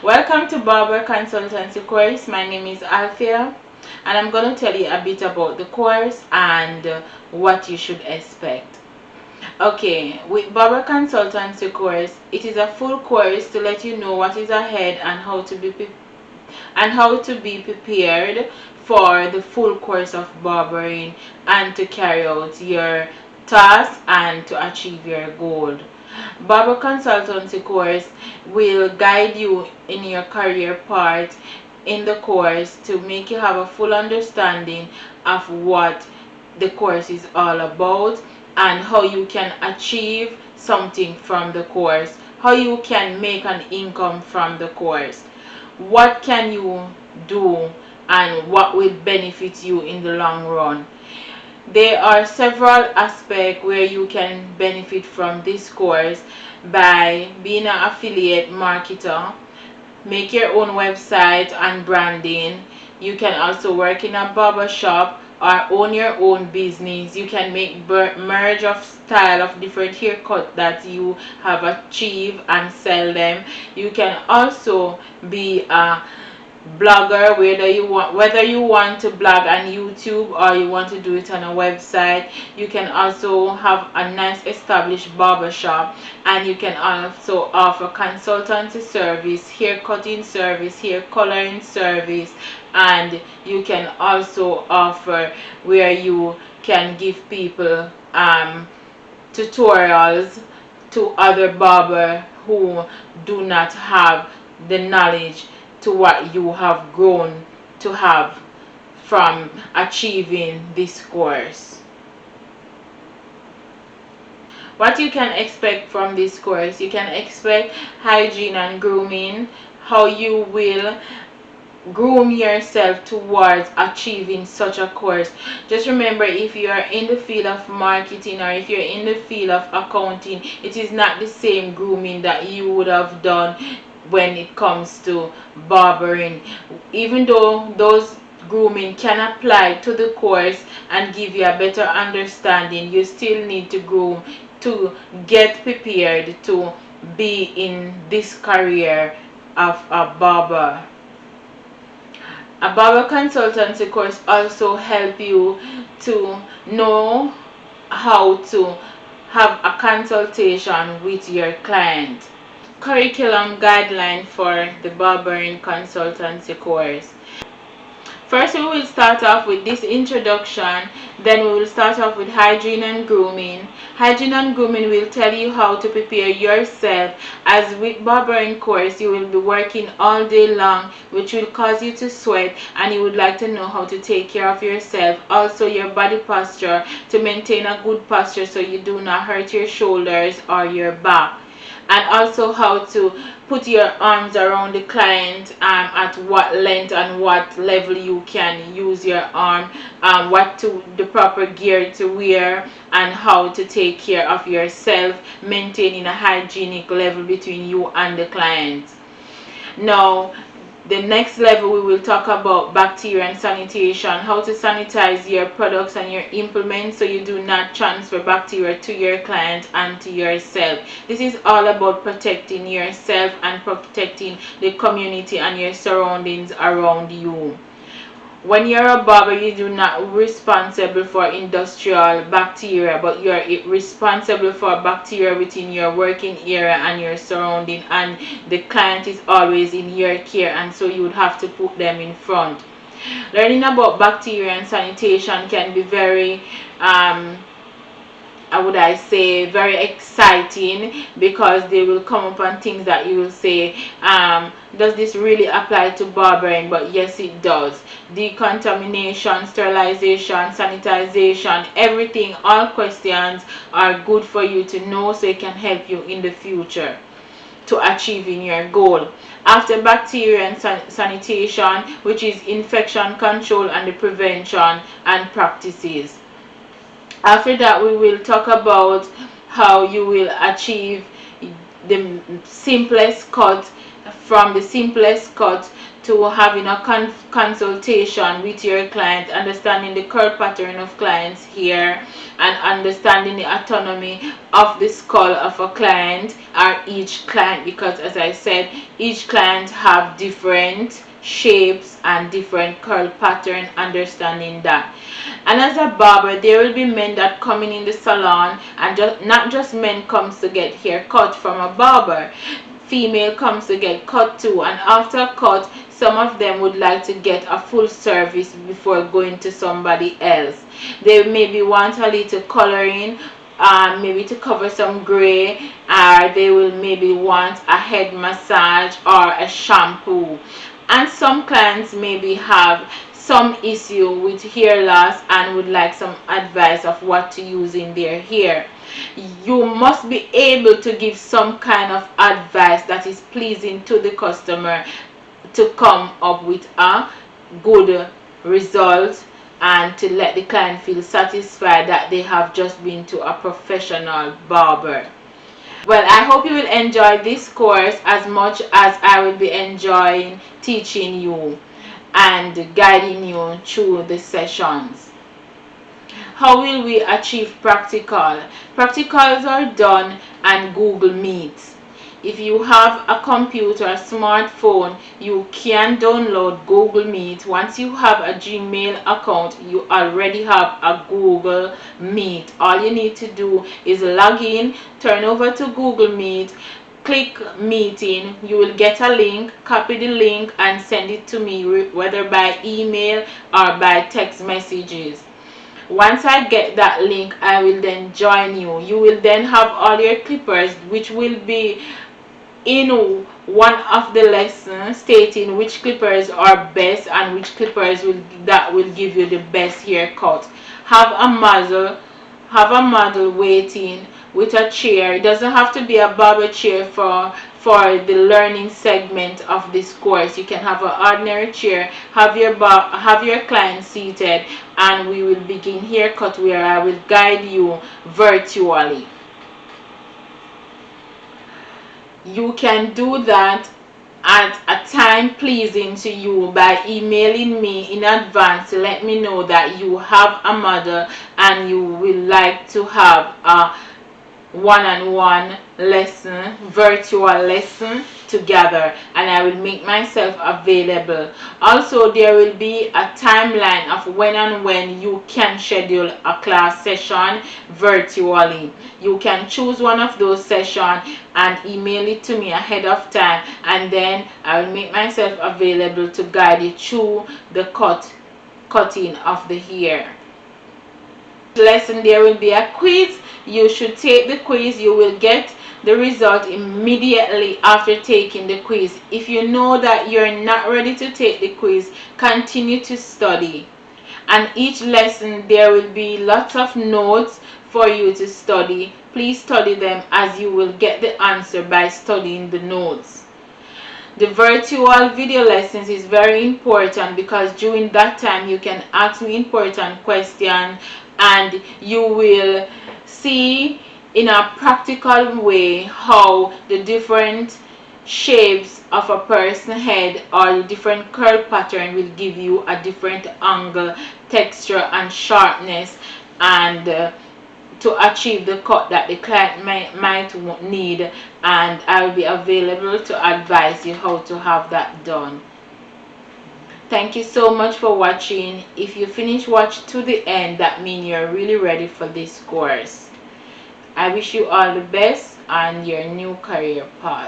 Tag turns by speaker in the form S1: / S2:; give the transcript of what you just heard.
S1: Welcome to Barber Consultancy Course. My name is Althea and I'm going to tell you a bit about the course and what you should expect. Okay, with Barber Consultancy Course, it is a full course to let you know what is ahead and how to be prepared for the full course of barbering and to carry out your task and to achieve your goal. Barber Consultancy Course will guide you in your career path in the course to make you have a full understanding of what the course is all about and how you can achieve something from the course, how you can make an income from the course, what can you do and what will benefit you in the long run. There are several aspects where you can benefit from this course by being an affiliate marketer, make your own website and branding. You can also work in a barber shop or own your own business. You can make merge of style of different haircut that you have achieved and sell them. You can also be a blogger, whether you want to blog on YouTube or you want to do it on a website. You can also have a nice established barber shop, and you can also offer consultancy service, hair cutting service, hair coloring service, and you can also offer where you can give people tutorials to other barber who do not have the knowledge to what you have grown to have from achieving this course. What you can expect from this course: you can expect hygiene and grooming, how you will groom yourself towards achieving such a course. Just remember, if you are in the field of marketing or if you're in the field of accounting, it is not the same grooming that you would have done when it comes to barbering. Even though those grooming can apply to the course and give you a better understanding, you still need to groom to get prepared to be in this career of a barber. A barber consultancy course also help you to know how to have a consultation with your client. Curriculum guideline for the barbering consultancy course. First, we will start off with this introduction. Then we will start off with hygiene and grooming. Hygiene and grooming will tell you how to prepare yourself, as with barbering course you will be working all day long, which will cause you to sweat, and you would like to know how to take care of yourself. Also your body posture, to maintain a good posture so you do not hurt your shoulders or your back. And also how to put your arms around the client, at what length and what level you can use your arm, the proper gear to wear, and how to take care of yourself, maintaining a hygienic level between you and the client. Now, the next level, we will talk about bacteria and sanitation, how to sanitize your products and your implements so you do not transfer bacteria to your client and to yourself. This is all about protecting yourself and protecting the community and your surroundings around you. When you're a barber, you do not responsible for industrial bacteria, but you're responsible for bacteria within your working area and your surrounding, and the client is always in your care, and so you would have to put them in front. Learning about bacteria and sanitation can be very very exciting, because they will come upon things that you will say, does this really apply to barbering? But yes, it does. Decontamination, sterilization, sanitization, everything, all questions are good for you to know, so it can help you in the future to achieving your goal. After bacteria and sanitation, which is infection control and the prevention and practices. After that, we will talk about how you will achieve the simplest cut, from the simplest cut to having a consultation with your client, understanding the curl pattern of clients here, and understanding the autonomy of the skull of a client or each client, because as I said, each client have different shapes and different curl pattern, understanding that. And as a barber, there will be men that come in the salon, and not just men comes to get hair cut from a barber, female comes to get cut too, and after cut some of them would like to get a full service before going to somebody else. They maybe want a little coloring, maybe to cover some gray, or they will maybe want a head massage or a shampoo. And some clients maybe have some issue with hair loss and would like some advice of what to use in their hair. You must be able to give some kind of advice that is pleasing to the customer to come up with a good result, and to let the client feel satisfied that they have just been to a professional barber. Well, I hope you will enjoy this course as much as I will be enjoying teaching you and guiding you through the sessions. How will we achieve practical? Practicals are done on Google Meet. If you have a computer, a smartphone, you can download Google Meet. Once you have a Gmail account, you already have a Google Meet. All you need to do is log in, turn over to Google Meet, click meeting, you will get a link, copy the link and send it to me, whether by email or by text messages. Once I get that link, I will then join you. You will then have all your clippers, which will be in one of the lessons, stating which clippers are best and which clippers will give you the best haircut. Have a model waiting with a chair. It doesn't have to be a barber chair for the learning segment of this course. You can have an ordinary chair, have your client seated, and we will begin haircut where I will guide you virtually. You can do that at a time pleasing to you by emailing me in advance to let me know that you have a model and you will like to have a one-on-one lesson, virtual lesson together, and I will make myself available. Also, there will be a timeline of when you can schedule a class session virtually. You can choose one of those sessions and email it to me ahead of time, and then I will make myself available to guide you through the cutting of the hair. Lesson, there will be a quiz. You should take the quiz. You will get the result immediately after taking the quiz. If you know that you're not ready to take the quiz, continue to study. And each lesson there will be lots of notes for you to study. Please study them, as you will get the answer by studying the notes. The virtual video lessons is very important because during that time you can ask me important questions and you will see in a practical way how the different shapes of a person's head or the different curl pattern will give you a different angle, texture and sharpness, and to achieve the cut that the client might need, and I will be available to advise you how to have that done. Thank you so much for watching. If you finish watch to the end, that means you're really ready for this course. I wish you all the best on your new career path.